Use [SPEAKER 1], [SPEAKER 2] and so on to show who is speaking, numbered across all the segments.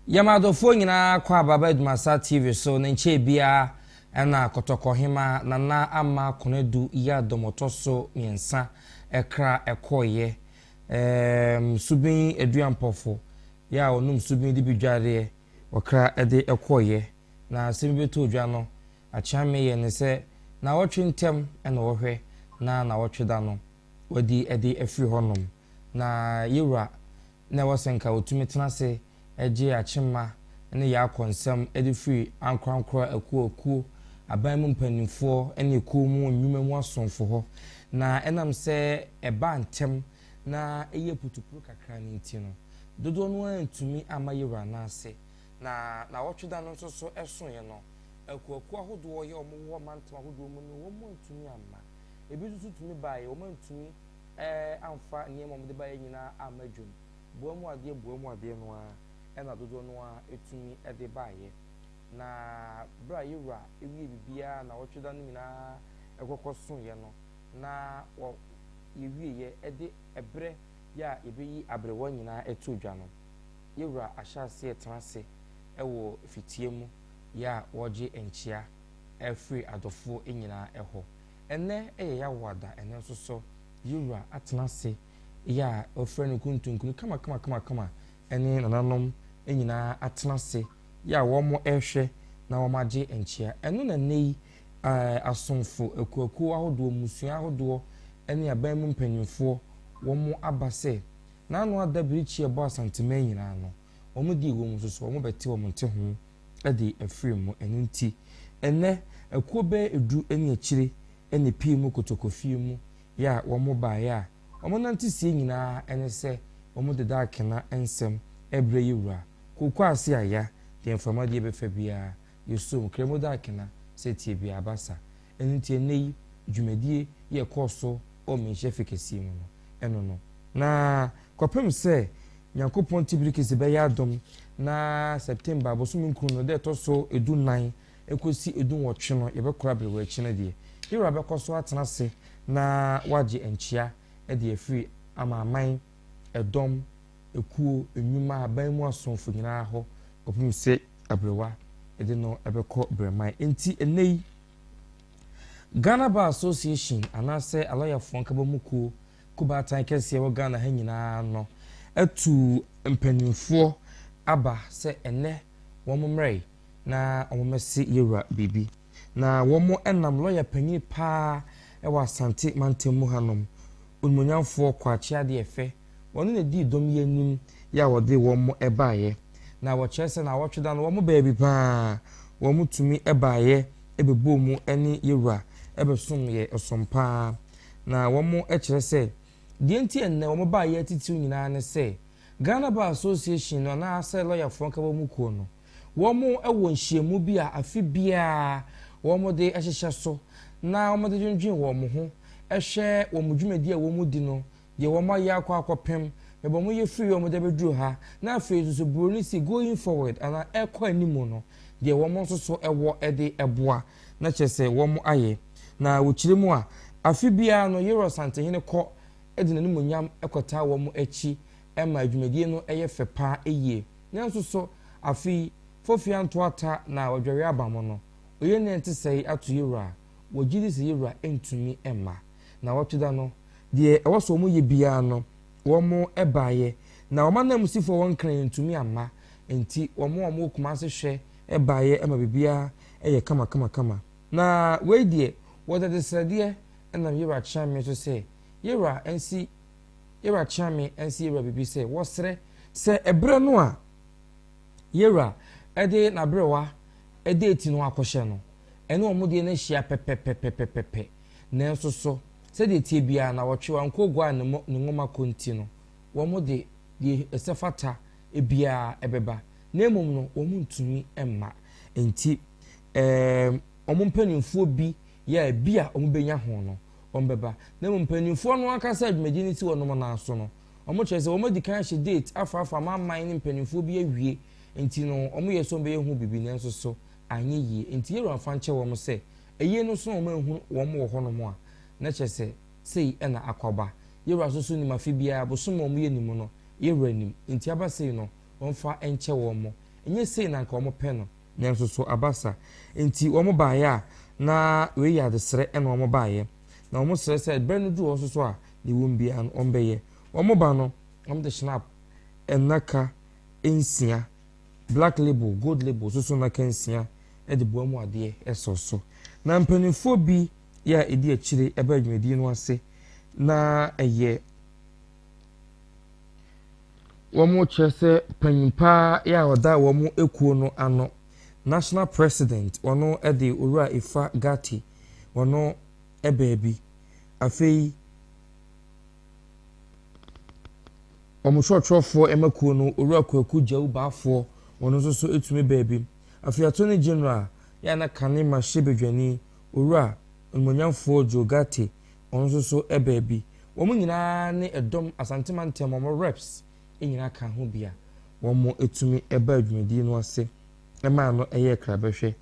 [SPEAKER 1] Yamadofo nyina kwa baba ADUMASA TV so nenche bia na kotokohema na ama konedu ya domotoso miensa ekra ekoye subin eduampofo ya onum subin di bidware okra ede ekoye na sembeto odwa no achame ye ne se na wotwe ntem na wohwe na wotwe da no wadi ede afiri honom na yewra na wasenka otumetena se eje achima ne ya konsem ede free ankrankra akuokuo aban mu mpanimfo ene ekuo mu nnwuma mu asonfo ho na enam se eba ntem na eye putupuru kakra ne ntino dodo no antumi amayewra na ase na wotweda no nso so eso ye no akuokuo ahodo ye omo mantam ahodo mu no wo mu antumi amma ebi tutu tumi bae wo mantumi amfa niam omde bae nyina amadwum boamu ade no a ena dodo no a etumi ede bae na bra yewra ewie bibia na wotweda no nyina ekokoso ye no na wo yewie ye ede ebre ya ebeyi abrewa nyina eto dwa no yewra ahyase etenase ewo fitie mu ya woje enchia efree adofo enyina eho ene ya wada ene nso so yewra atenase ya ofrenu kuntunkun kama ene nananom enyina atenase ya womo ehwe na womaje enchia eno na nei asonfo ekuaku ahodo musua ahodo ene aban mu mpanyimfo womo abase na anu adabirichi ebo Asantehemaa nyina no womo di wo mu so womo beti wo nte ho ade afiri mu enunti ene ekobe edu ene akire ene pii mu kotokofie mu ya womo ba ya womo nanti sie nyina ene se womo deda akena ensem ebre yewra kokwa ase aya de mfama de befa bia yeso kremo da akena setie bia abasa enunti enei dwumadie ye koso o menhye fikesi mu no eno no na kwapem se Nyankopon tibirikisi be ya dom na September bosom nkuru no de toso edu 9 ekosi edu nwotwe no ye be kora brewa chine de yewra be koso atenase na waje enchia e de afiri amaman edom ekuo enwuma aban mu asonfo nyina ho kwapem se abrewa ede no ebekọ bremai enti enei Ghana Bar Association anase aloyafo nkabamuko kubatan kese wo Ghana ha nyina no etu mpanimfo aba se ene womomrei na omomesi yewra bibi na womo enam lawyer panyin pa ewa Asantehemaa ntemu hanom onmonyamfo kwache ade efe wono na di dom yenum ya wode womo ebaaye na wo chese na wotweda no womo baabi pa womo tumi ebaaye ebebo mu ene yewra ebesom ye osompa na womo ekire se die nti enne womo baaye titiw nyina ne se Ghana Bar Association no na ase lawyer fo nka bamu kuo no womo ewo nhyiemu bi a afi bia womo de ehyehye so na womo de dwendwen womo ho ehwe womo dwumadi a womo di no de womo ya akopem ebo mo ye free womo de beduru ha na afi so buroni si going forward ana ekọ animu no de womo nso so ewo ede eboa na chese womo aye na wochiremu a afi bia no yero Asantehene kọ edina ni monyam ekota womo echi ema adwumadie no eye fepa eye nyanso so afi fofia nto ata na odwere abamo no oye ne ntesei ato yewra wogidi se yewra entumi emma na wotweda no de ewoso mo ye bia no womo ebaaye na womanam sifo won kran entumi amma enti womo kuma se hwe ebaaye ema bibia eye kama na we die woda de srade enam yewra chame so se yewra ensi yewra chame ensi yewra bibi se wosre se ebre no a yewra ede na brewa ede eti no akohye no ene omode na hia pepepepepepe na enso so se de tie bia na wotwe ankogwa ne ngoma konti no womode de esefata ebia ebeba na emom no womuntumi emma enti omumpanimfo bi ya bia omubenya ho no ombeba na mumpanimfo no akasa adwumadi ni ti wono na aso no omo kyerese womadi kan hye date afa mamman ni mpanimfo bi awie enti no omo yeso mbe yehu bibi na nso so anye yie enti yero afa nche womo se eye no so omo ehu womo wo hono mo a na kyerese sei ena akwaba yero asoso ni mafi bia bosom omo ye nimu no yero anim enti aba sei no wonfa enche womo enye sei na nka omo pɛ no nanso so abasa enti omo baaya na we ya de sere na omo baaye na omo sere sɛ brand du oso so a de wombi an ombeye omo ba no omo de snap enaka ensia black label gold label so naka ensia e de boamu ade esoso na mpanifo bi ya edi akire eba adwumadi no ase na eye womo chese panyimpa ya oda womo ekuo no ano national president wono ede owura ifa gati wono ebebi afei womo shortfo emakuo no owura kwaku jawu baafo wono so etumi bebi afei attorney general ya na kanima shebedwani owura mmonyamfo jogati wono so ebebi womo nyina ne edom Asantehemaa ntem womo reps enyina ka ho bia womo etumi eba adwumadi no ase ema no eye krabehwe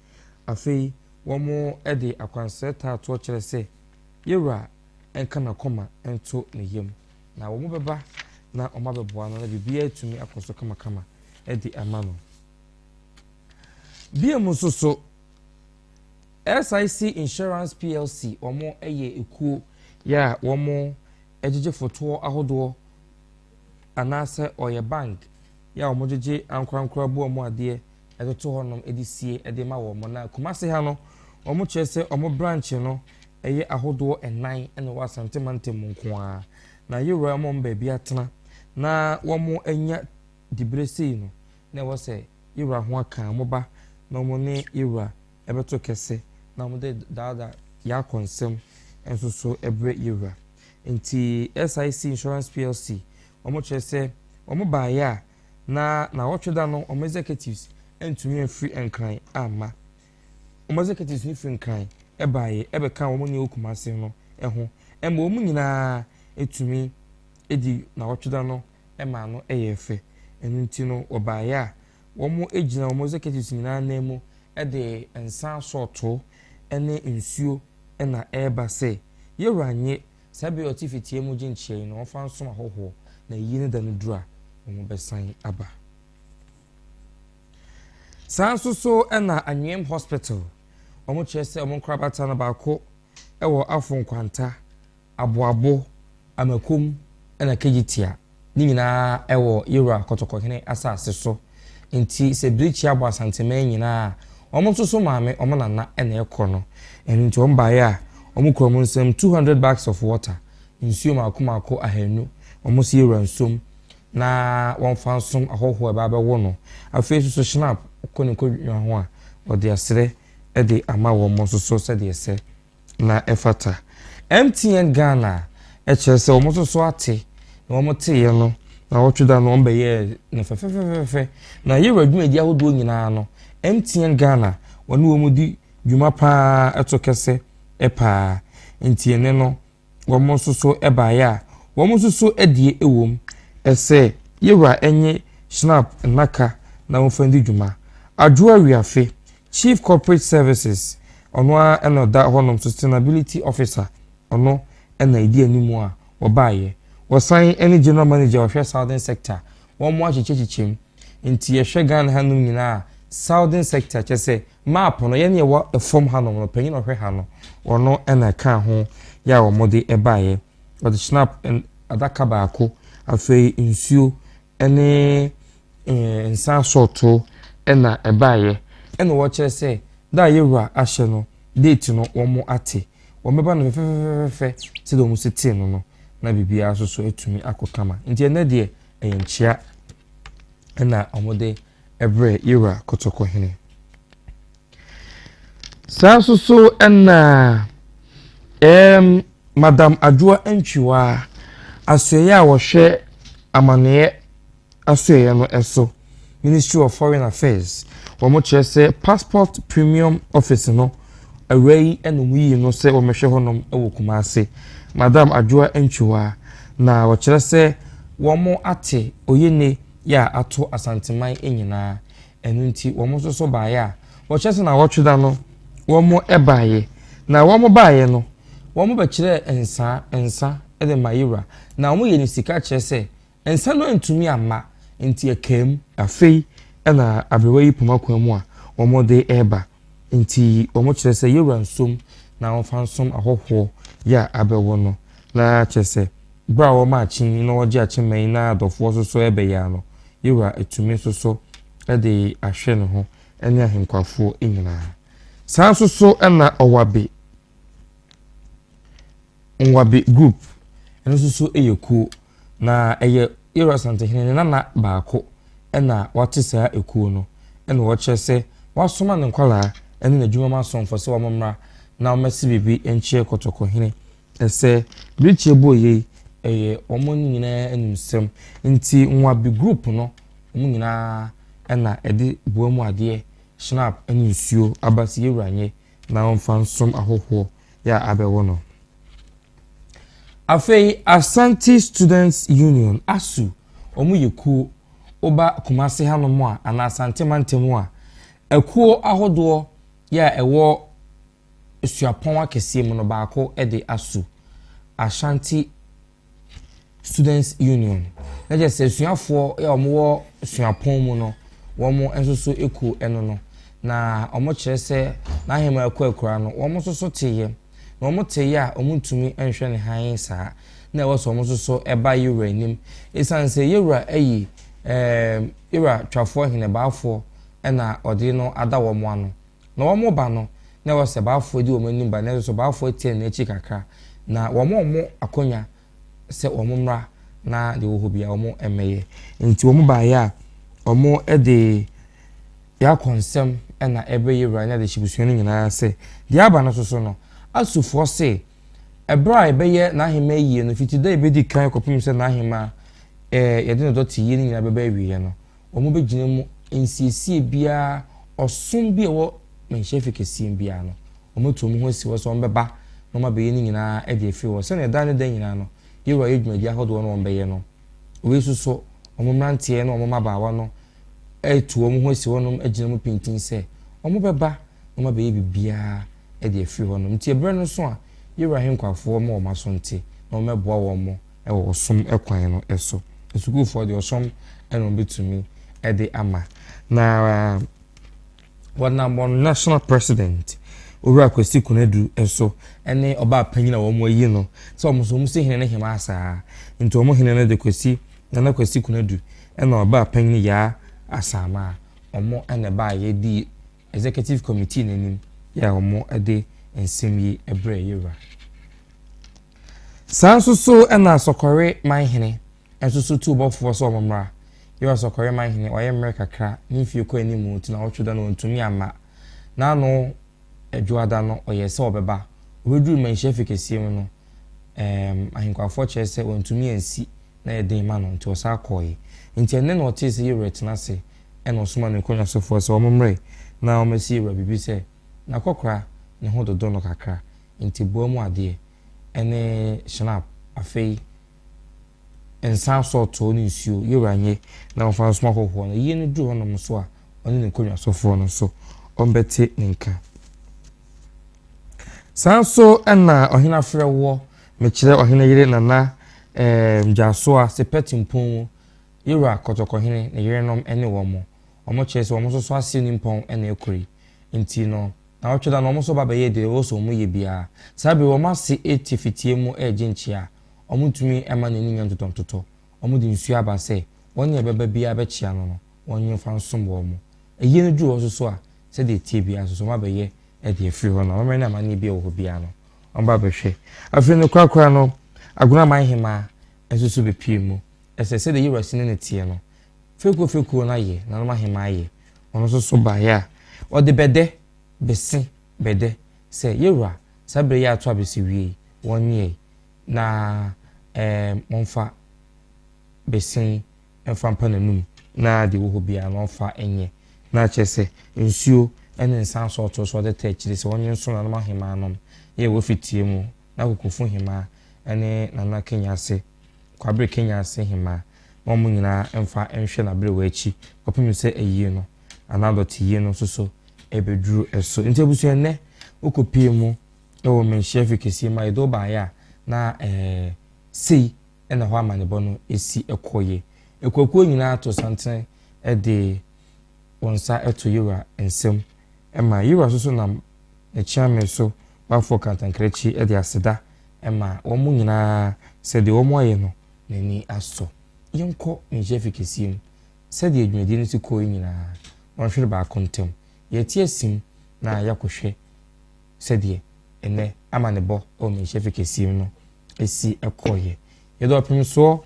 [SPEAKER 1] afei womo ede akwanseta to kire se yewra enka na koma ento ne yem na womo beba na oma beboa no na bibia etumi akoso kama ede amano bia musoso SIC Insurance PLC womo eye ekuo ya womo ejeje foto ahodo anase oye bank ya omojeje ankwankwa bu omo ade etoto honom edisie ede ma wo mo na kumase ha no omo chese omo branch no eye ahodo enan ene wa Asantehemaa ntem nko a na yewra mo mba bia tena na womo anya dibresi no na wo se yewra ho aka mo ba na omo ne yewra ebeto kese na omo de daada ya konsem enso so ebre yewra enti SIC Insurance PLC omo chese omo baaya na wotweda no omo executives entumi free enkran ama omo executives ni free enkran ebaaye ebeka omo ne okumase no eho emma omo nyina etumi edi na wotweda no ema no eyefe enunti no obaaya omo ejina omo executives nyina na emu ede ensan soto ene nsuo ena eba se yewranye sabe otifitie mu ginchie no ofa nso ahoho na yine da no dura omo besan aba sanso ena Anwem Hospital omo chese omo krabata na baako ewo afon kwanta aboabo amakom ena kegitia ni nyina ewo yewra kotokokene asase so enti se brichi abo Asantehemaa nyina omo so maame omo nana ena ekono enti omo baaya omo kromo nsem 200 bags of water nsuo makomako ahanu omo si yewra nsom na won fansom ahoho eba be wo no afei so snap koniko ho a ode asere e de ama wo mo so se de ese na efata MTN Ghana e chese wo mo so ate na wo mo te ye no na wo tweda no ombe ye na fefefefe na yewra dwumadi ahodo nyina no MTN Ghana wonu wo mu di dwuma pa eto kese epa entiene no wo mo so eba ya wo mo so edie ewom ese yewra enye snap naka na wo fandi dwuma adwoa wiafe Chief Corporate Services ono eno da honom sustainability officer ono ena idi animu a obaye wosan ene general manager of southern sector won mo achichechichem nti yehwe Ghana hanum nyina southern sector chese map no ye ne wo efom hanom no panyin ohwe ha no ono ena ka ho ya wo mode ebaye wo the snap adaka baako afei nsuo ene nsan soto ena ebaye ena wo kire se da yewra ahye no date no wo mo ate wo meba no fefefefe se do mu sete no na bibia so etumi akokama nti ene de enchia ena omode ebre yewra kotoko hene sa so ena Madam Adwoa Antwiwa asoya wo hwe amane asoya no eso Ministry of Foreign Affairs wo mo chese passport premium office no away enumuyi no se wo mehwe honom ewo Kumase Madam Adwoa Antwiwa na wo chese wo mo ate oyene ya ato Asantehemaa enyina enunti wo mo so baaya wo chese na wo tweda no wo mo ebaye na wo mo baaye no wo mo be kire ensa ede mayira na wo ye ni sika kire se ensa no ntumi ama nti ekam afei ena abrewa poma kwa mu a omo de eba nti omo kire se yewura nsom na onfa nsom ahoho ya abewo no na chese bra wo ma chin no oje achimen na adofo soso ebe ya no yewura etumi soso de ahwe ne ho ene ahenkwafo enyina san soso ena owabe group eno soso eyeku na eye yewura Asantehene na baako ena wate saa ekuo no ena wo kyese wasoma ne nkwala ene na dwuma masomfo se wamamra na omasi bibi enchie kotokohene ese brichie boye eye omo nyina enumsem nti nwabe group no omo nyina ena ede boamu ade snap ene nsuo abasi yewuranye na onfa nsom ahoho ya abewo no afei Asante Students Union asu omo yeku oba kumase hanomo a ana Asantehemaa ntemu a ekuo ahodo ya ewo suapon akese mu no baako ede asu Asante Students Union na je se suafo ya omo suapon mu no womo ensoso eku eno no na omo kire se na ahema akura no womo soso teye na omo teye a omo ntumi enhwe ne han saa na ewo so omo soso eba yewura nim esanse yewura ayi ira twafo hene baafo ena ode no ada wo mo ano na wo mo ba no na wo se baafo di wo manim ba na so baafo tie na echi kakra na wo mo akonya se wo mo mra na de wo hobia wo mo emeye nti wo mo ba ya wo mo ede ya konsem ena ebe yewura na de chibusuo nyina se de aba no soso no asufo se ebra ebeye na ahema yie no fitida ebedi kan kopim se na ahema yede no doti yini nyina beba ewiye no omo begina mu nsiesie bia osom bia wo menhyefe kesie bia no omo to mu ho si wo so ombeba no ma be yini nyina e de efi wo se na da ne da nyina no yewa edwumadi ahodo no ombeye no we suso omo mrantie no omo mabaawa no etu omo ho si wo no agina mu pintin se omo beba no ma be ye bibia e de efi wo no ntie bre no so a yewa henkwafo mo ma so ntie no meboa wo mo e wo som ekwan no eso school for the osom eno betumi ede ama na one national president owura kwesi kunedu eso ene oba panyina wo mo yi no so omo so musi hene ne hema asa nti omo hene ne de kwesi na kwesi kunedu ene oba panyina ya asama omo ene ba ye di executive committee nenim ya omo ede ensemi ebre yewura sansusu ena sokore man hene ensusu tu bofo so omamra yo sokore man hene oye America kra nfie ko animu tina otwoda no ntumi ama na no edwoada no oye se obeba obedu man chef kesie mu no ahinkwafo chese ontumi ansi na eden ma no nti osa koyi nti ene no tese yewura tina se ena osuma no konya sofo so omamre na omasi yewura bibi se na kokra ne ho dodo no kakra nti boamu ade ene snap afei ensan soto ni nsuo yewranye na onfa nsoma hoho na ye ne du honom so a oni ne konwa sofo no so ombete nka sanso ena ohina frewo mekire ohina yire nana mjaso a sepeti mpon yewra kotokohene ne yire nom ene wo mo omo chese omo so ase ni mpon ene ekuri nti no na otweda no omo so baba ye de wo so mo ye bia sabe wo ma se etifitie mu ejenchia omutumi ema na ninya ntotontoto omudi nsu aba se wonye beba bia be chia no wonye fa nsombo mo eye no du wo so a se de tie bia so ma be ye e de afiri ho no ma na ma ni bia wo bia no omba be hwe afiri no kwakwa no aguna man hema ensusu be pie mu ese de yewra sine ne tie no feko na ye na ma hema ye ono so ba ya o de bede besi bede se yewra sabre ya to abesi wie wonye na monfa besin enfa mpananum na de wo bia na onfa enye na chese nsuo ene nsan so to so de techiri se wonye nso na ma hema nom ye wo fitie mu na kokofu hema ene nana Kenya se kwabre Kenya se hema mo nyina enfa enhwe na bre wachi kopim se eyie no anadot yie no so ebeduru eso ntebusu ene okopie mu ewo men chef kesi ma edo ba ya na sei ena ho amane bono esi ekoye ekwakuo nyina to santen de wonsa eto yura ensem ema yura so nam e chiame so bafo kantankrechi e de aseda ema omu nyina se de omu aye no nani aso yenko njefi kesim se de adwumedi ni siko nyina wonhwere ba kontem yeti asim na yakohwe se de ene amanebo o njefi kesim no esi ekoye yedo apem so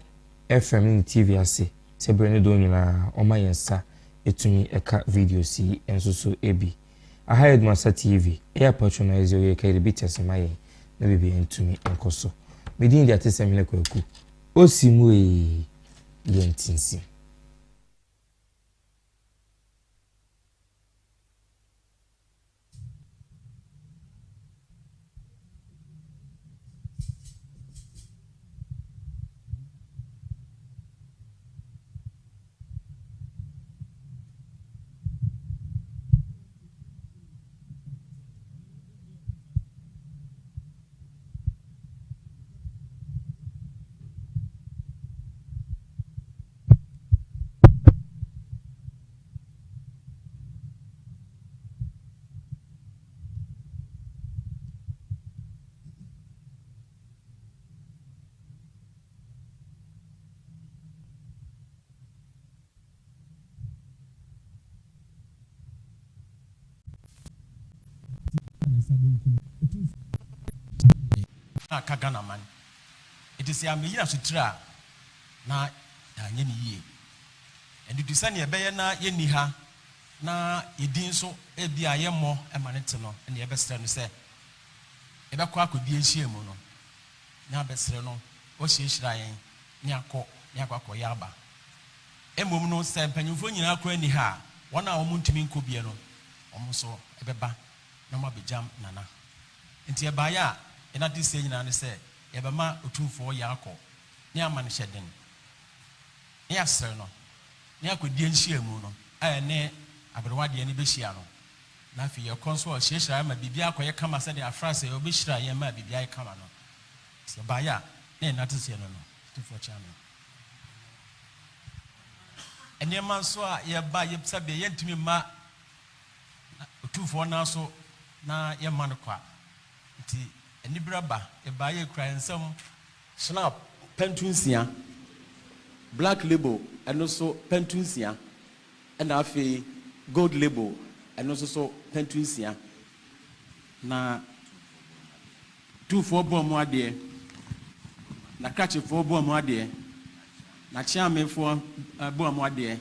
[SPEAKER 1] FM ni TV ase se brene do nyina o mayensa etumi eka video si enso ebi ADUMASA TV e patronize yo ka rebites maye na bibi entumi enkoso medin dia tesemile kwaku osimu yentinsi
[SPEAKER 2] Kagana man. It is a million sutra na yeni ye. And you design your bayana yeniha na yedin so ebia yemo emanetino and your best friend say eba kwa ko die hie mu no na besre no o hie hira yen ni akọ yaba emom no se mpanyimfo nyina akọ ani ha wona wo muntimi nkobie no omo so ebeba na ma bejam nana enti eba ya ena di se nyina ne se yebema otumfo ya akọ ni ama ne hyeden ni asre no ni akọdie nhia mu no ne abrewade ni behia no na fi ye konso o hia ma bibia akọye kama se de afrase e obehira ye ma bibia kama no se ba ya na ena tse no otumfo channel ene man so a ye ba ye sabe ye ntimi ma otumfo na so na ye man kwa nti eni braba e ba ye kra ensem snap pentunsia black label and also pentunsia and afi gold label and also so pentunsia na two for bom ade na catch for bom ade na chiame for bom ade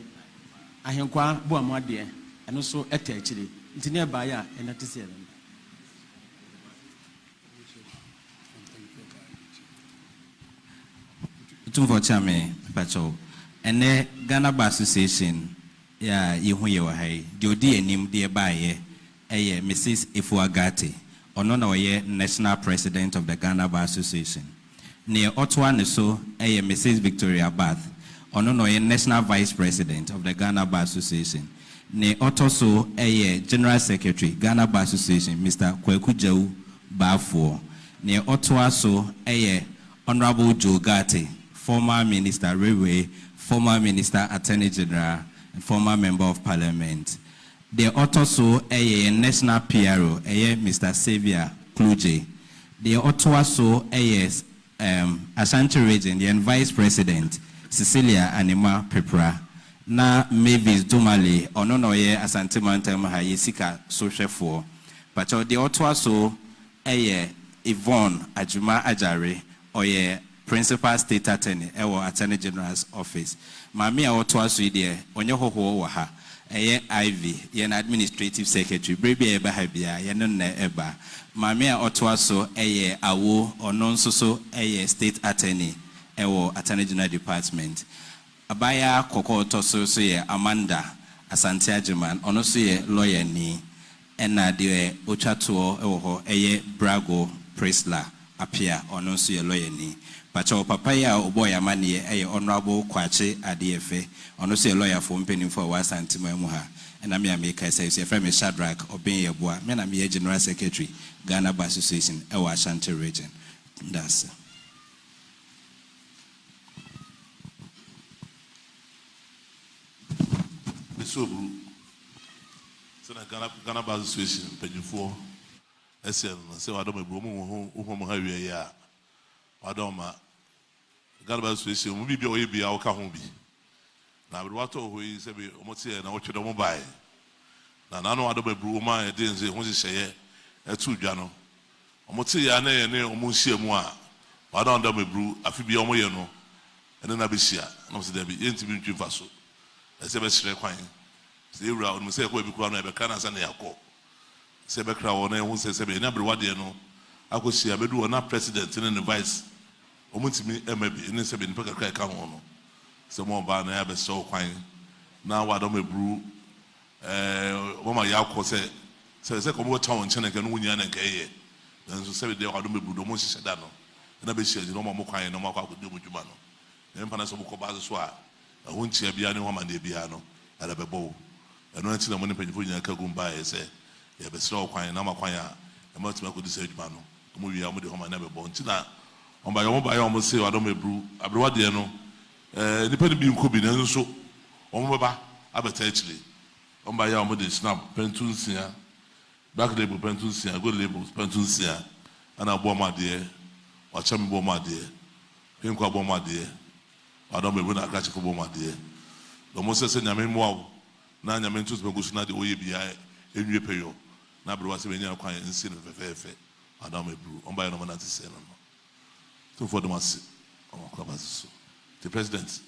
[SPEAKER 2] ahenkwa bom ade and also eta akire nti ne ba ya enatise no
[SPEAKER 3] Tumfo chame pacho ene Ghana Bar Association ya yehu ye wa hai de odi anim de ba ye eye Mrs. Ifuagate ono na ye national president of the Ghana Bar Association ne otwa ne so eye Mrs. Victoria Bath ono na ye national vice president of the Ghana Bar Association ne otoso eye general secretary Ghana Bar Association Mr. Kwaku Jau Bafo ne otwa so eye honorable Joe Gate, former Minister Railway, former Minister Attorney General, and former Member of Parliament. The also a national PRO, Mr. Xavier Kluje. The also Ashanti Region, the Vice President, Cecilia Anima Pepra. Na Mavis Dumali, Ononoye Asantehemaa Yesika Social for. But the also Yvonne Ajuma Ajare, or Principal State Attorney, Attorney General's Office. Mami a otoaso ide onye hoho wa ha. Ivy, yen Administrative Secretary. Baby eba habia, yen na eba. Mami a otoaso awo onon so State Attorney, Attorney General Department. Abaya koko otoso so Amanda Asantehemaa, ono so lawyer ni. Ena de ochatuo Brago Presla. Apia ono so lawyer ni. Pacho papa ya oboya mani honorable Kwache Adefe ono so lawyer for mpeni for Asantehemaa and I'm make say friend Shadrack Obin Yeboa me na me general secretary Ghana Bar Association Ashanti region. That's
[SPEAKER 4] Mesubu Ghana Bar Association, Pedifo, SL, say, I don't know, whom have you here. I don't know. Ghana Bar Association, we be our Kahumbi. Now, what who is a bit almost here and I watch the mobile. Now, I know I don't know, Bruma, I didn't say, who's it say, a 2 Jano. Almost here and almost here more. I don't know, brew, I feel be on way, and then I be here. No, there be intimate faso. I say, best requiring. Say, round, Mr. Quabe Crown, I can answer the alcohol. Say, Becrown, who says, never what you know. I could see a bedroom, not president, and the vice. Almost me, maybe, and it's a bit of a come on. Some more ban, I have a so fine. Now I don't brew. Mama Yako said, second more town, China can win and gay. Then so 7 days I don't brew the most sedano. And I be sure no more crying, no more could do with you, mano. Then Panasco Bazaswa. I won't see a piano woman de piano at a bow. And when the money penny for you, I can buy, say, you have a slow crying, no more choir, and much more could say, mano. Movie I'm with the home I never born. Tina, on my own, I almost say, I don't brew. I brew what they know. Depending being could be so. On my actually. On my arm with the snap, pentunsia, back label pentunsia, good labels, pentunsia, and I bought my dear, or chummy bought my dear, pink bought my dear. I don't remember when I catch for my dear. The most said, I mean, wow, now I'm into the Gusna, the OEBI, in your period. Now, but was when you're quiet and sin of a fair. I don't remember, on by no man to say, no. For the mass, the president.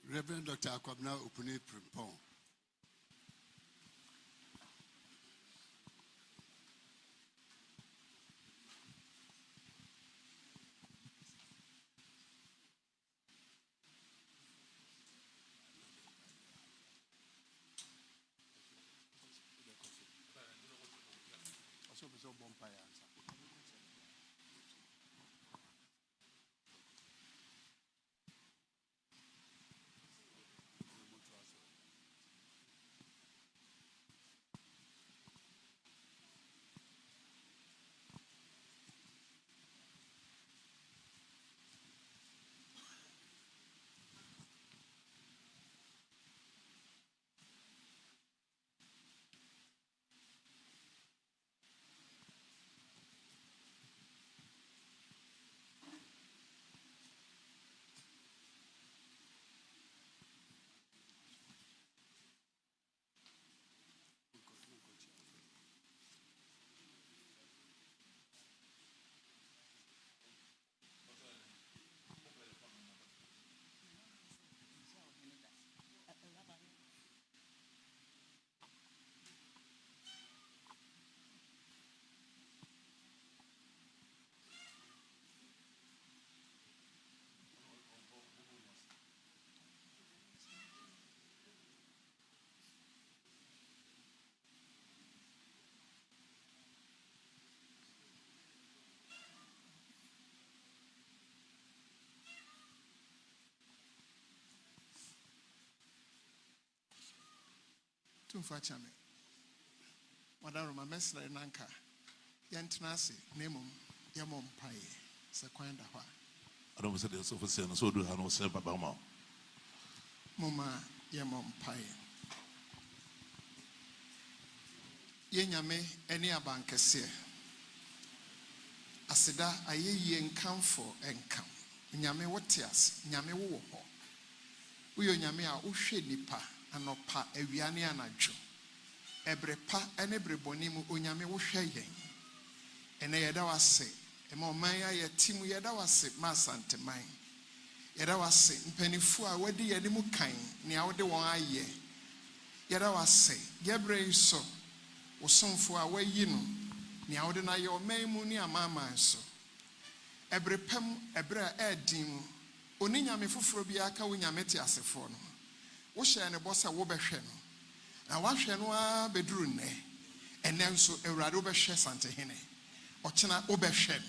[SPEAKER 5] Reverend Dr. Akwabna Upuni Primpon.
[SPEAKER 6] Tumfachame. Madam Roma Mesla Nanka. Yantinasi, Nemum, Yamom Pai, Sequenda.
[SPEAKER 4] I don't say this officer, and so do I know Sir Babama.
[SPEAKER 6] Mama, Yamom Pai. Yenyame, any abankese. Asida, a ye encam for encam. Nyame wotias, Nyame wo. Uyo Nyame a ushe nipa, anopa, ewiane anadjo. Ebre pa, enebre bonimu, unyame wushe yen. Ene yedawase, ema omanya yetimu yedawase, ma Asantehemaa. Yedawase, mpenifu a wedi yedimu kain, ni awode won aye. Yedawase, yebre iso, usomfu a wayi no, ni awode na ye omaimu ni amama so. Ebre pem, ebre a edimu, oni nyame fufuro bi aka wo nyame te asefo no. Wo hye ne bosa wo behwe no. Na wa hwe no a beduru ne. Ene nso Awurade wo behwe Asantehene. Ochina wo behwe no.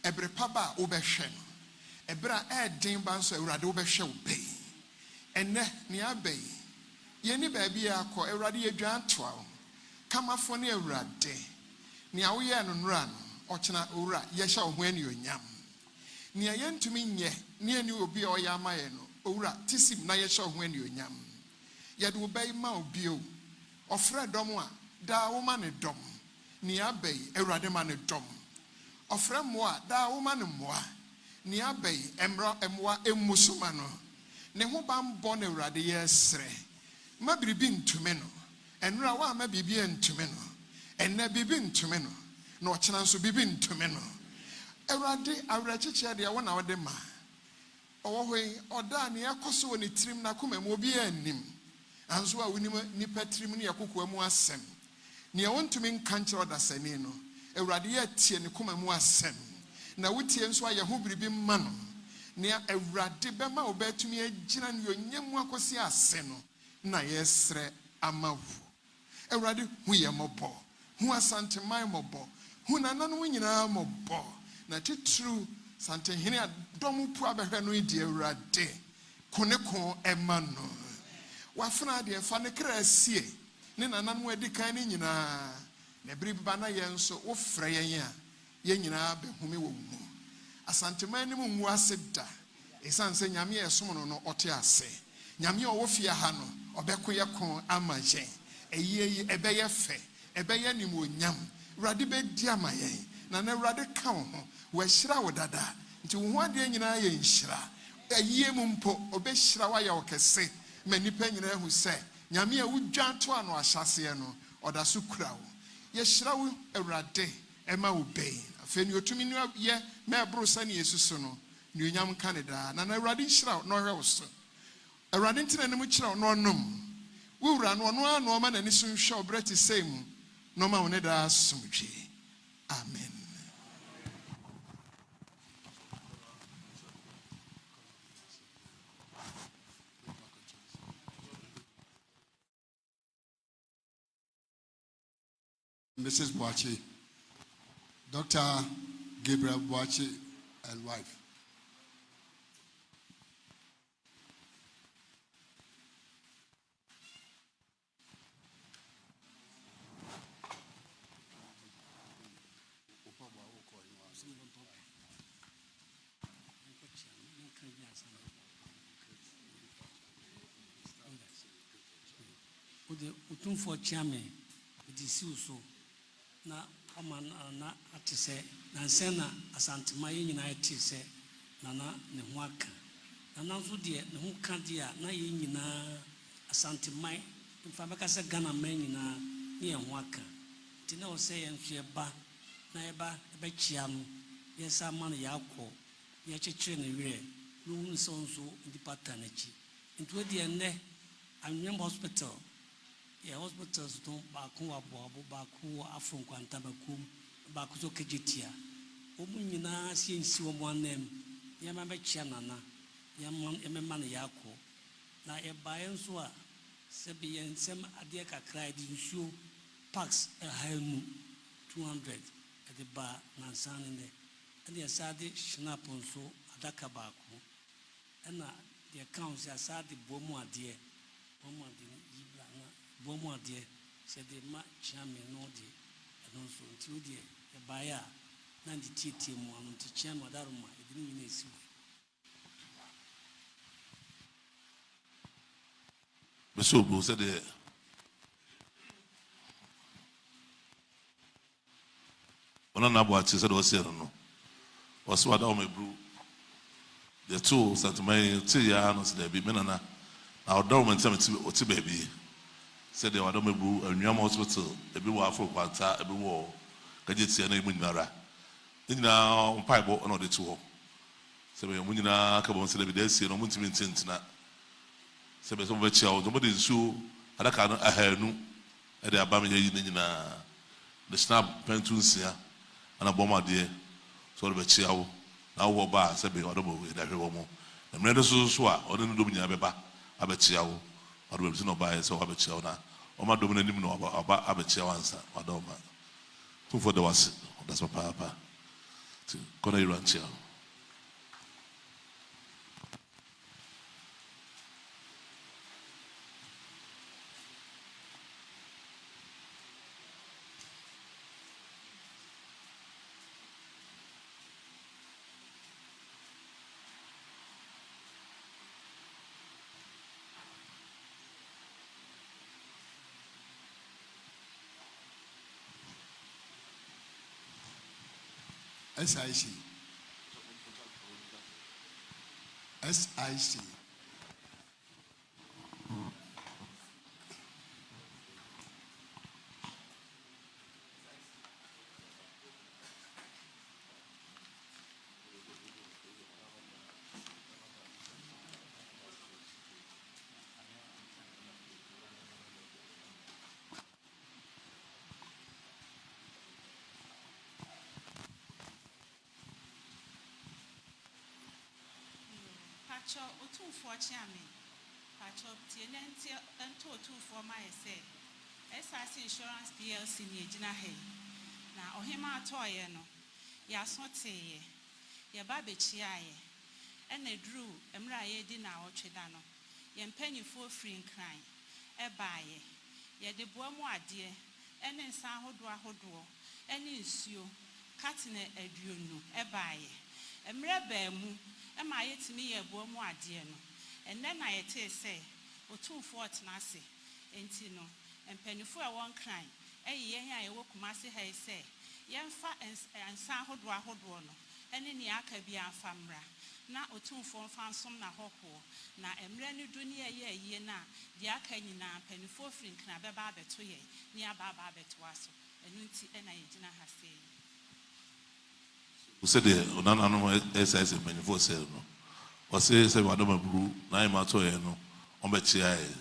[SPEAKER 6] Ebre paba wo behwe no. Ebra edin ba nso Awurade wo behwe wo bei. Ene ne abai. Ye ni ba bia akọ Awurade ye dwan toa wo. Kamafo ne Awurade. Ne awo ye no nura no. Ochina owura ye hye wo ho ani onyam. Ne yentumi nye ne ani obi o ya amaye no. Owura tisim na ye hye wo ho ani onyam. Ye de wo bai ma obi o. Ofre dom a da wo ma ne dom. Ne abai Awurade ma ne dom. Ofre moa da wo ma ne moa. Ne abai emra emwa emusuma no. Ne ho ba mbo na Awurade ye sre. Ma biribi ntume no. Enra wa ma bibi ntume no. Enne bibi ntume no. Na ochina nso bibi ntume no. Awurade awrachiche de wo na wo de ma. Owo hoi oda ne yakoso woni tirim na koma mu obi anim. Anso a wonim nipa tirim ne yakokwa mu asem. Ne wontumi nkanche odasani no. Awurade ye tie ne koma mu asem. Na wotie nso aye ho biribi ma no. Ne Awurade be ma obetumi agina ne onyam akosi ase no. Na yesre amawu. Awurade hu ye mobo. Hu Asantehemaa mobo. Hu nananu nyina mobo. Na titru Asantehene adom pu abehwe no di Awurade. Kone kon ema no. Wafuna de fa ne kra sie. Ne nananu adi kan ne nyina. Na biriba na ye nso wo frɛ yen a ye nyina behumi wo mu. Asantehemaa ni mu nwu ase da. Esanse nyame yesom no no ote ase. Nyame o wo fia ha no obeko ye kon amajen. Eyi ebeye fe, ebeye nimonyam. Awurade be di amayen. Na na Awurade ka wo ho. Wa hyira wo dada. Nti wo ho ade nyina ye nhyira. Eyi mu mpo obehyira wa ya okese. Ma nipa nyina hu se nyame a wudwan to ano ahyase no oda so kura wo. Ye hyira wo Awurade ema wo bei. Afi ni otumi ni ye ma ebro sane yesusu no. Ni onyam kaneda. Na na Awurade hyira no hwe wo so. Awurade ntina ne mu kyira no onom. Wura no no ano ma na ni so hwe obreti sem. No ma woni da sumdwe. Amen.
[SPEAKER 5] Mrs. Boachi, Dr. Gabriel Boachi and wife.
[SPEAKER 7] Utum for chairman, it is so. Na oman na atise na sena Asantehemaa nyina atise na ne ho aka na nanso de ne ho ka de a na ye nyina Asantehemaa mfa beka se Ghana man nyina ne ye ho aka ti na o se ye nhwe ba na ye ba be chia no ye sa ma no yakọ ye chechire ne wire no hu so nso ndi pattern achi nto de ne anwem hospital. Yeah, hospitals don't baku abo baku afro kwanta bakum baku so kejetia omu nyina siensi wo moanem ya ma bechia nana ya mema na yakọ na e bae nso a se be yensem ade kakra di nsuo packs a hanu 200 at the bar na san ne ade asade snap nso adaka baku na the accounts asade bomu ade yibla na bomo deɛ sɛ de ma chairman no de ɛno nso nti wo deɛ ɛbaeɛ a na de tietie mu ano nti chairman adaroma ɛde ne nyina ɛsi
[SPEAKER 4] Bishop who said the one na boa said was here no was what all my brew the two that my 2 years there be menana our government oti baby said they were my brew and Yam hospital every war for kwanta every war kaje tie na emu nyara nyina pipe on the two so we nyina ka bon say be there see no muntimi ntintina se be so be chia so be nsu adaka no ahanu e de aba me yi nyina the snap pentunsia ana boma de so be chia wo na wo ba se be odo bo we da hwe wo mo na mre so a odo no dom nyina be ba aba chia wo odo be so no ba so aba chia wo na o ma dom na nim no aba chia wansa odo ma tu for the was that's papa to kono iran chia
[SPEAKER 5] SIC. SIC.
[SPEAKER 8] Pacho otu for chairman. Pacho tenancy and two for my say. SIC Insurance PLC ni jina he. Na ohima atoye no. Ya sote ye babe chiaye. Ene drew emra ye di na otweda no. Ye mpanyifo free nkran. E baaye. Ye de boa mu ade. Ene nsan ahodo. Ene nsuo. Katine aduonu e baaye. Emre ba mu ema yetimi ye boa mu ade no. Enne na yete se otu fort na ase. Enti no mpanyifo a won kran eyi yen a ye wo Kumasi ha se yemfa ansan ahodo no ene ne aka bi afamra na otu fo fansom na hoko na emre ne dunia ye na de aka nyina mpanyifo firi nkran beba abeto ye ne aba abeto aso enu nti ena ye gina ha se
[SPEAKER 4] who said the onana no SIC mpanyifo se no wase se wadoma buru na ima to ye no on be chia e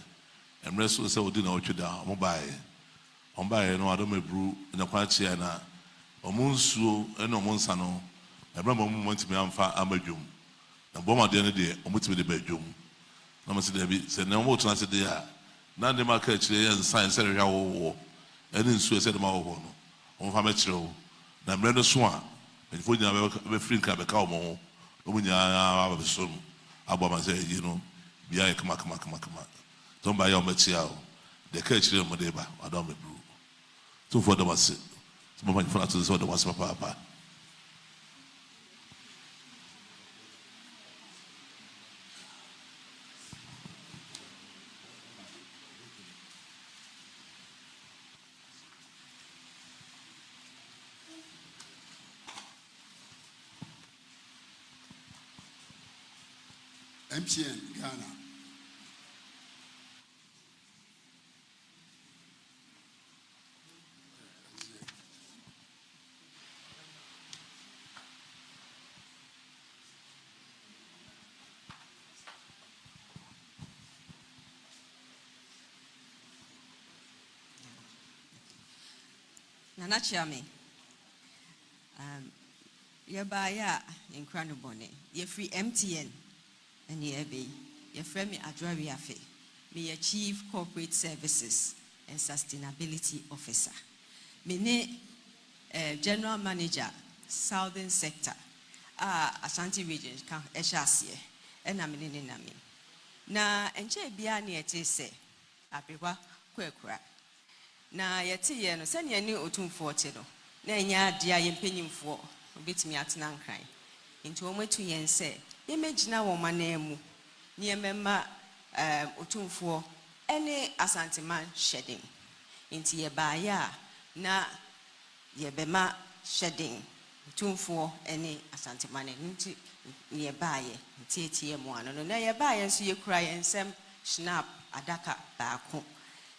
[SPEAKER 4] emre so se odi na otweda mo bae no wadoma buru na kwa chia na omunsuo ene omunsa no ebra mo mu ntimi amfa amadwum na boma de ne de omutimi de badwum na mo se de bi se na mo tuna se de a na de maka chire ye nsan se rehwa wo ene nsuo se de ma wo no o fa ma chire wo na mre no so a efo nya be free nka be ka wo mo nya aba so agba ma se yi no bia e kama don ba ya o ma chia o de ka chire mo de ba wadon me bru to for the was some of my to the was papa
[SPEAKER 5] MTN Ghana.
[SPEAKER 9] Nana Chiame, Yabaya in Cranobone, ye free MTN and ye be, ye frame me Adwariafe, me a Chief Corporate Services and Sustainability Officer. Me General Manager, Southern Sector, Ashanti Region, can Eshasie, and I'm in Nami. Na enche biani ete se, apewa kwekura na yete ye no se ne ni otumfo te no na nya dia ye mpanyimfo obetimi atena nkran nti wo matu yen se ye megina wo manamu ne memma otumfo ene Asantehemaa shedding nti ye baaya na ye bema shedding otumfo ene Asantehemaa nti ne baaye nti etie mu ano no na ye baaye so ye kura ye nsem snap adaka baako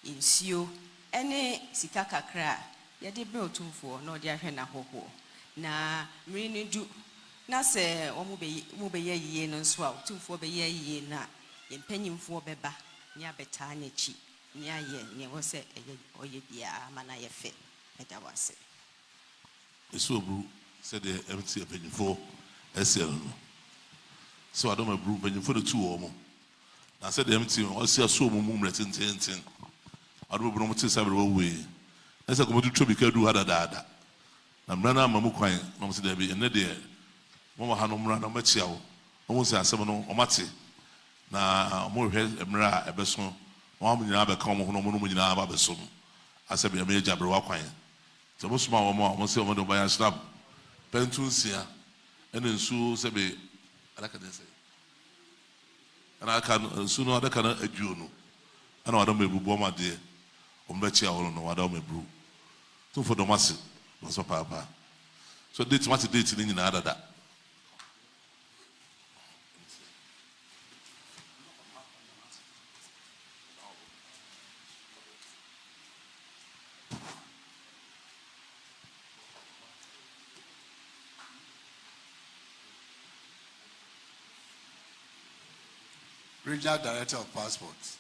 [SPEAKER 9] insio ene sika kakra ye de bre otumfo na odi ahwe na hoho na mrini du na se wo mu be ye yie no nso a otumfo be ye yie na ye mpanyimfo beba nya beta na chi nya ye ne wo se oye bia mana ye fe meda wase
[SPEAKER 4] eso bru said the empty mpanyimfo esel no so adoma bru mpanyimfo de tu wo mo na said the empty o se so mo mu mretenten adoma bru mo te sabre wo we esa ko mo tu bi ka du hada dada na mrana amamu kwan na mo se da bi ene de mo ha no mrana ma chia wo mo se asem no o mate na mo hwe mra ebeso mo am nyina be ka mo no mo nyina ba beso asabe ya me jabre wa kwan so mo suma wo mo se mo do ba ya snap pentunsia ene nsu se be alaka de se ana ka nsu no adaka na aduo no ana wada mebubu ma de o mba chia wo no wada mebru to for domasi so papa so date ni nyina adada
[SPEAKER 5] Regional Director of Passports.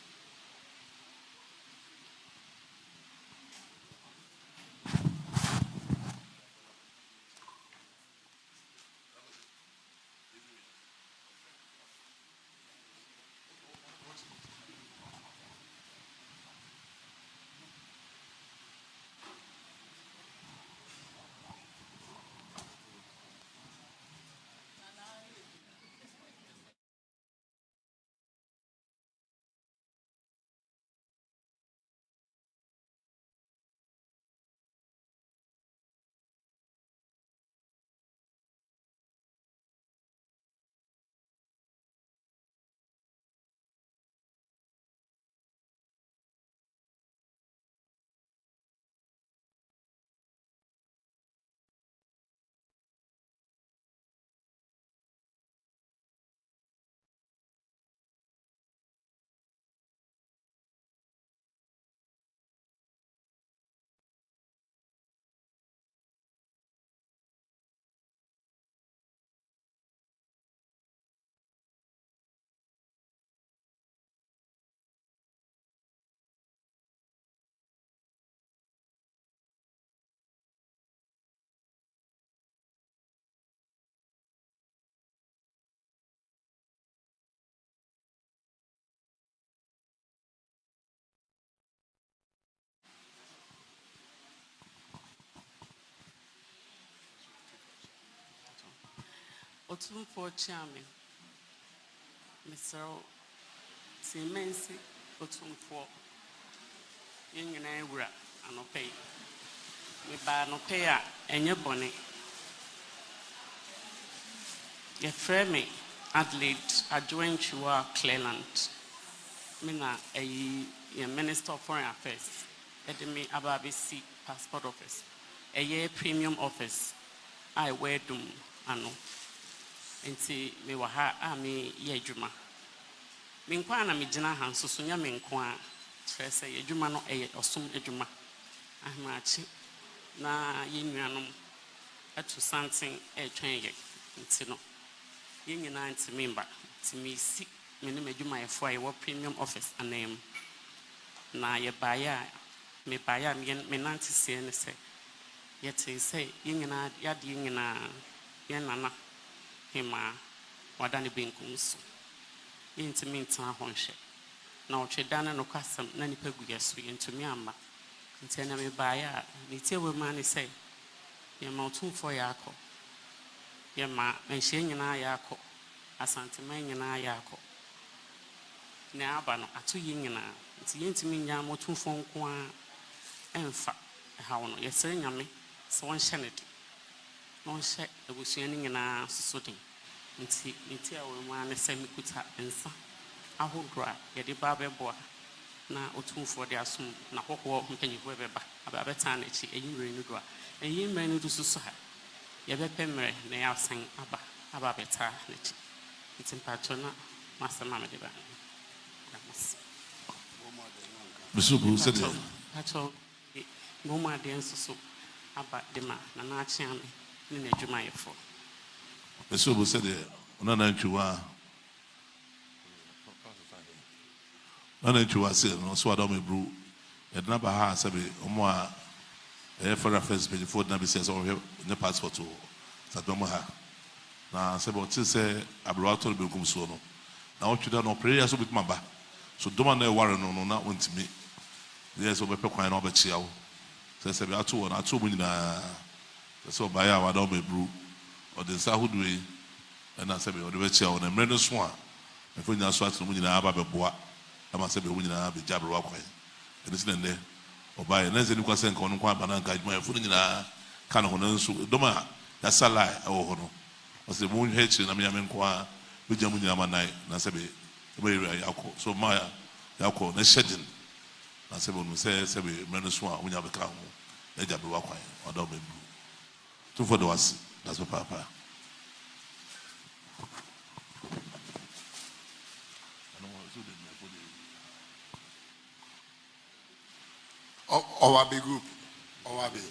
[SPEAKER 10] Otumfo chairman, Mr. Simensi Otumfo, young and I were pay. Me buy no pay and your bonnet. Your friend me, Adelaide, adjoined you are Cleland. Mina a Minister of Foreign Affairs, Edemi Ababisi Passport Office, a year premium office. I wear dum ano. Enti me wa ha me ye adwuma me nkwa na me gina han so so nya me nkwa trese ye adwuma no osom adwuma ahmaachi na ye nuanom atu santen twen ye enti no ye nyina enti member ti me si me ne adwuma ye fo aye wo premium office anem na ye baya me nanti se ne se ye te se ye nyina ya de nyina ye nana Hema wadani benkunsu yintimi ntan honhye na otwedana no kwasam na nipa guyeso yintumi amma ntena me baaya ne tiewe ma ne sei ye ma otumfo yakọ ye ma enhye nyina yakọ Asantehemaa nyina yakọ ne aba no ato yi nyina nti yɛntimi nya motumfo nko a ɛmfa ɛhaw no yɛsrɛ nyame sɛ wɔnhyɛ ne de na ɔnhyɛ abusua no nyinaa soso den nti a wɔ mu a ne sɛ mekuta nsa ahodoɔ a yɛde ba bɛboa na otumfoɔ de asom na hɔhoɔ mpanyinfoɔ bɛba abɛtaa n'akyi ɛyimmerɛ no do a ɛyimmerɛ no do soso ha yɛbɛpɛ mmerɛ na yɛasan aba bɛtaa n'akyi nti mpatwɔ na masɛm a mede ba
[SPEAKER 4] Bisubu said
[SPEAKER 10] patwɔ bomu adeɛ nso so aba de ma na naakyea me ne n'adwumayɛfoɔ
[SPEAKER 4] Bisubu said Nana Chua said no so Adam Brew had never had Sabi Omoa for a first page before Nabi says over the passport to Satomaha. Now Sabo say Abrato Bilgum Sono. Now what you don't know prayers with Mamba. So don't know Warren no not want to me. Yes, over Pequine over Chiao. Says Sabiatu and Atu Winna. So by our Adam Brew or the Sahudway. And I said, "We will tell them, Reno Swan. If we now swat to win our bois, I must say, we will have the jabber walkway. And it's then there, or by an answer, Lucas and Conquan Bananka, my foot in a canon, Doma, that's a lie, oh, no. Was the moon hedge in a Miaman Qua, with Jamunama night, Nasabi, very Yako, so Maya, Yako, the shedding. I said, when we say, Reno Swan, we have a cow, a jabber walkway, or Dobby Blue. Two for the was, that's what Papa.
[SPEAKER 5] Our big group, our big.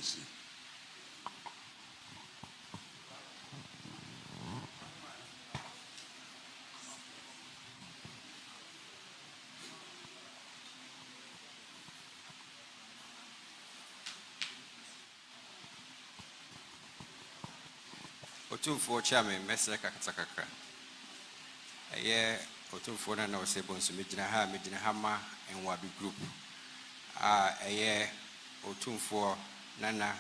[SPEAKER 11] Otumfo chairman mesre kakakaka. Aye otumfo na na osebo nso medina ha ma enwa bi group. Aye otumfo nana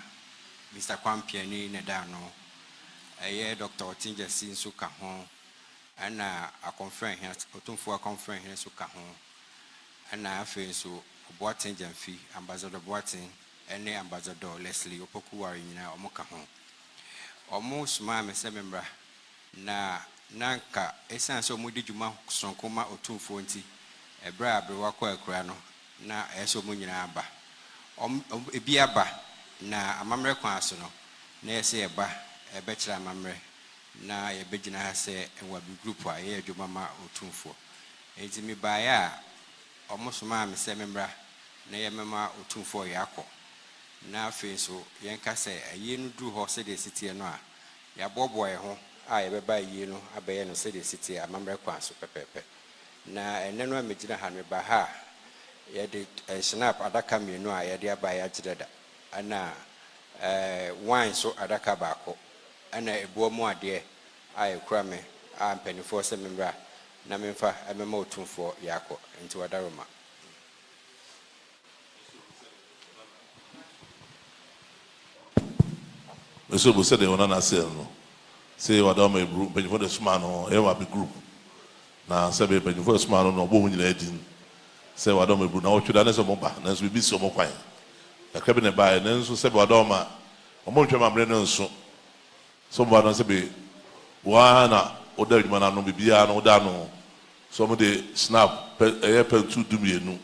[SPEAKER 11] Mr. Kwampiani ne da no. Aye Dr. Otinjesi nso ka ho. Ana a conference otumfo a conference nso ka ho. Ana afi nso Boatin Jamfi Ambassador Boatin ene Ambassador Leslie Opokuwari nyina omoka ho. Omo suma me se membra na nanka esan so mudi djuma sonkoma otumfo nti ebra abrewa kwa akura no na eso mu nyina aba ebi aba na amamre kwa aso no na ese eba ebekira amamre na yebegina ha se enwa bi group a ye adwuma ma otumfo enti mi baaya omo suma me se membra na ye mema otumfo yakọ na afi so yenka se aye no duru ho se de sitie no a ya boboe ho a ye beba aye no abaye no se de sitie amamre kwa so pepepe na ene no amegina ha me ba ha ye de snap adaka mienu a ye de abaye agireda ana wine so adaka baako ana ebuo mu ade a ekura me a mpanifo se membra na memfa emema otumfo yakọ enti wadaroma
[SPEAKER 4] So we said they were not saying, say what I'm a group, but for the smart or ever be group. Now, say, but for the smart or no woman in the say what I'm a group. Now, should I answer more? Then we be so more quiet. The cabinet by and then so say what I'm a month of my brain so. Somebody say, Wana, or the man, I know be no dano. Somebody snap a apple to do me,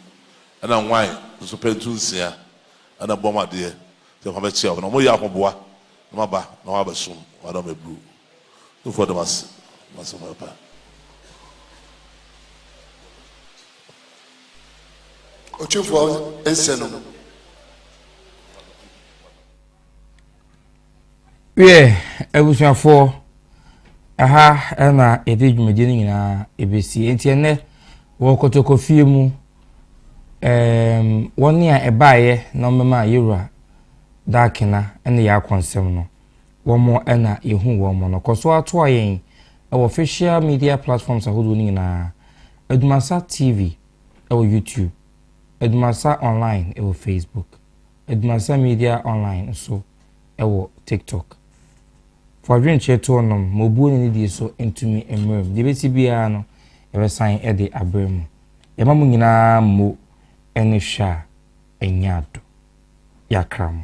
[SPEAKER 4] and I'm wine, so pen to see, and a bomb idea. So I'm a child, no more yapo. Maba na wabasum wada mebru no for the mas papa
[SPEAKER 5] Ochufo enseno
[SPEAKER 1] ebusuafo aha na ede dwumade nyina ebesi enti ene wo kotokofie mu woni a ebaaye na omema yewura dakina ene ya konsem no womo ena yehu womo no koso ato ayen official media platforms ahodo ni na ADUMASA TV YouTube ADUMASA online Facebook ADUMASA media online so TikTok for dream cheto no mobu ni di so entumi emrem de beti bia no e be sign e de abrem e mamu nyina mo ene hwa enyado yakram